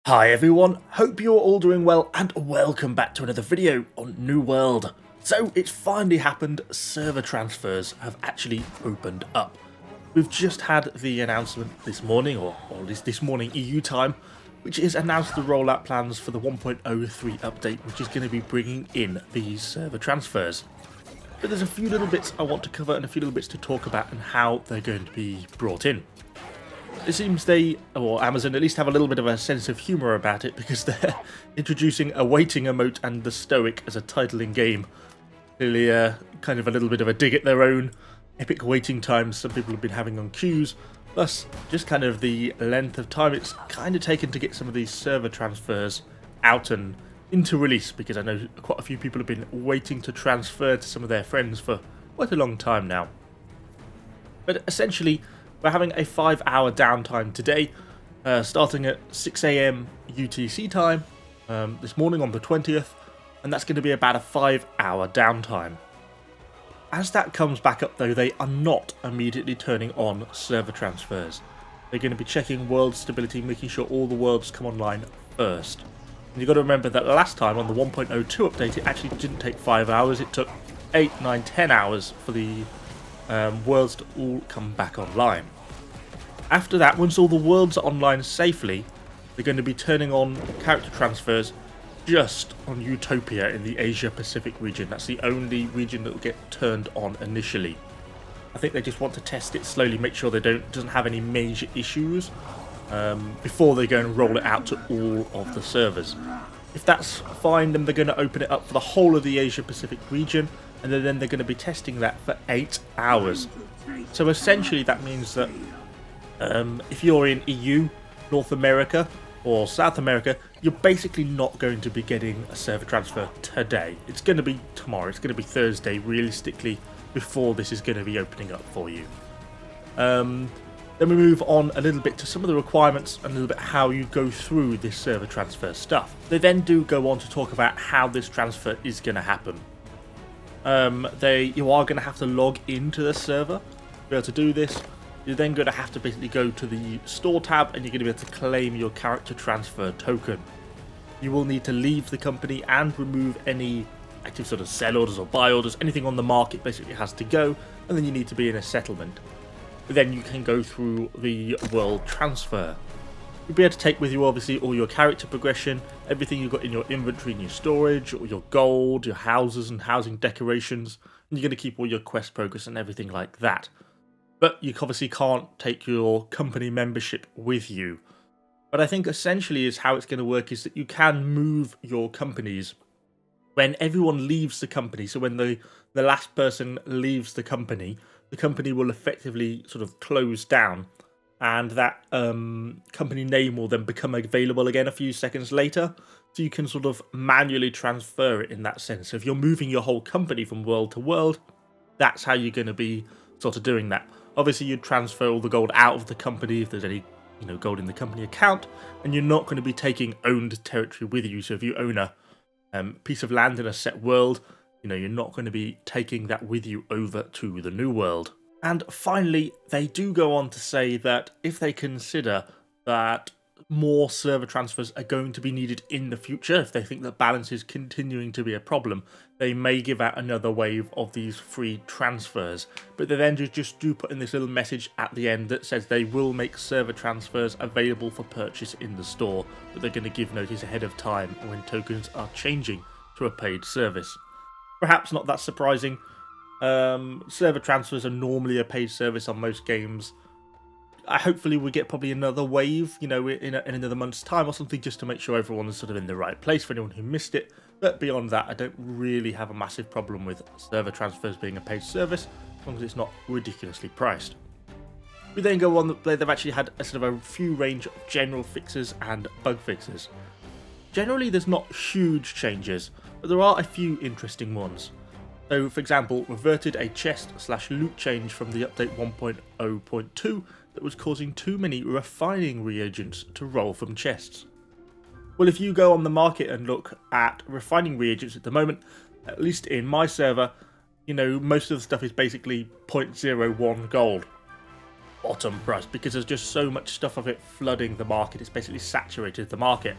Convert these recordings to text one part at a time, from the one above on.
Hi everyone, hope you're all doing well and welcome back to another video on New World. So it's finally happened, server transfers have actually opened up. We've just had the announcement this morning, or at least this morning EU time, which is announced the rollout plans for the 1.03 update, which is going to be bringing in these server transfers. But there's a few little bits I want to cover and a few little bits to talk about and how they're going to be brought in. It seems they, or Amazon, at least have a little bit of a sense of humour about it because they're introducing a waiting emote and the Stoic as a title in game. Clearly kind of a little bit of a dig at their own epic waiting times some people have been having on queues, plus just kind of the length of time it's kind of taken to get some of these server transfers out and into release, because I know quite a few people have been waiting to transfer to some of their friends for quite a long time now. But essentially, we're having a 5-hour downtime today, starting at 6 AM UTC time this morning on the 20th, and that's going to be about a 5-hour downtime. As that comes back up though, they are not immediately turning on server transfers. They're going to be checking world stability, making sure all the worlds come online first. And you've got to remember that last time on the 1.02 update, it actually didn't take 5 hours, it took 8, 9, 10 hours for the worlds to all come back online. After that, once all the worlds are online safely, they're going to be turning on character transfers just on Utopia in the Asia Pacific region. That's the only region that will get turned on initially. I think they just want to test it slowly, make sure they doesn't have any major issues before they go and roll it out to all of the servers. If that's fine, then they're going to open it up for the whole of the Asia Pacific region, and then they're going to be testing that for 8 hours. So essentially that means that if you're in EU, North America or South America, you're basically not going to be getting a server transfer today. It's going to be tomorrow, it's going to be Thursday realistically before this is going to be opening up for you. Then we move on a little bit to some of the requirements and a little bit how you go through this server transfer stuff. They then do go on to talk about how this transfer is going to happen. You are going to have to log into the server to be able to do this. You're then going to have to basically go to the store tab and you're going to be able to claim your character transfer token. You will need to leave the company and remove any active sort of sell orders or buy orders. Anything on the market basically has to go, and then you need to be in a settlement. But then you can go through the world transfer. You'll be able to take with you obviously all your character progression, everything you've got in your inventory and your storage, or your gold, your houses and housing decorations, and you're going to keep all your quest progress and everything like that. But you obviously can't take your company membership with you. But I think essentially is how it's going to work is that you can move your companies when everyone leaves the company. So when the last person leaves the company will effectively sort of close down, and that company name will then become available again a few seconds later. So you can sort of manually transfer it in that sense. So if you're moving your whole company from world to world, that's how you're going to be sort of doing that. Obviously, you'd transfer all the gold out of the company if there's any, gold in the company account, and you're not going to be taking owned territory with you. So if you own a piece of land in a set world, you're not going to be taking that with you over to the new world. And finally, they do go on to say that if they consider that more server transfers are going to be needed in the future, if they think that balance is continuing to be a problem, they may give out another wave of these free transfers. But they then just do put in this little message at the end that says they will make server transfers available for purchase in the store, but they're going to give notice ahead of time when tokens are changing to a paid service. Perhaps not that surprising. Server transfers are normally a paid service on most games. Hopefully we get probably another wave, in another month's time or something, just to make sure everyone is sort of in the right place for anyone who missed it. But beyond that, I don't really have a massive problem with server transfers being a paid service, as long as it's not ridiculously priced. We then go on, they've actually had a sort of a few range of general fixes and bug fixes. Generally, there's not huge changes, but there are a few interesting ones. So, for example, reverted a chest/loot change from the update 1.0.2 that was causing too many refining reagents to roll from chests. Well, if you go on the market and look at refining reagents at the moment, at least in my server, most of the stuff is basically 0.01 gold. bottom price because there's just so much stuff of it flooding the market. It's basically saturated the market.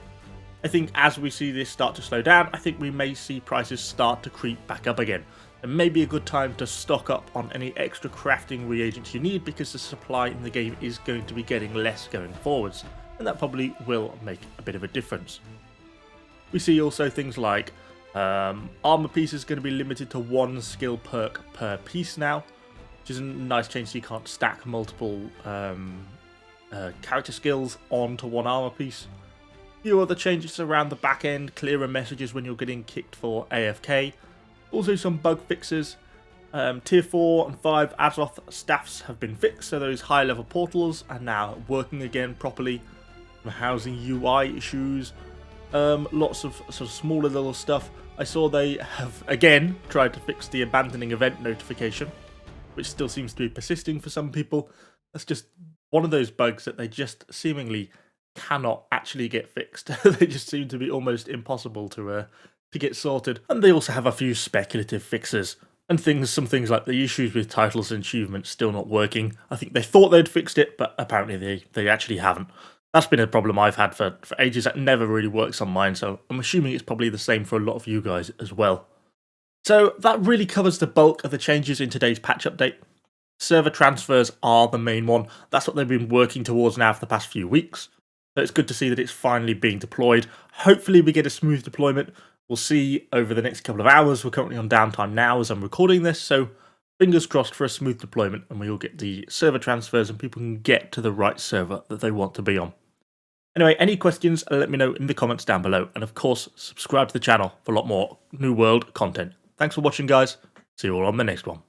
I think as we see this start to slow down, I think we may see prices start to creep back up again. It may be a good time to stock up on any extra crafting reagents you need because the supply in the game is going to be getting less going forwards, and that probably will make a bit of a difference. We see also things like armor pieces going to be limited to 1 skill perk per piece now, which is a nice change so you can't stack multiple character skills onto 1 armor piece. A few other changes around the back end, clearer messages when you're getting kicked for AFK. Also some bug fixes. Tier 4 and 5 Azeroth staffs have been fixed, so those high level portals are now working again properly. Housing UI issues. Lots of sort of smaller little stuff. I saw they have again tried to fix the abandoning event notification, which still seems to be persisting for some people. That's just one of those bugs that they just seemingly cannot actually get fixed. They just seem to be almost impossible to get sorted. And they also have a few speculative fixes and some things like the issues with titles and achievements still not working. I think they thought they'd fixed it, but apparently they actually haven't. That's been a problem I've had for ages. That never really works on mine, so I'm assuming it's probably the same for a lot of you guys as well. So that really covers the bulk of the changes in today's patch update. Server transfers are the main one. That's what they've been working towards now for the past few weeks. So it's good to see that it's finally being deployed. Hopefully we get a smooth deployment. We'll see over the next couple of hours. We're currently on downtime now as I'm recording this, so fingers crossed for a smooth deployment and we all get the server transfers and people can get to the right server that they want to be on. Anyway, any questions, let me know in the comments down below. And of course, subscribe to the channel for a lot more New World content. Thanks for watching, guys. See you all on the next one.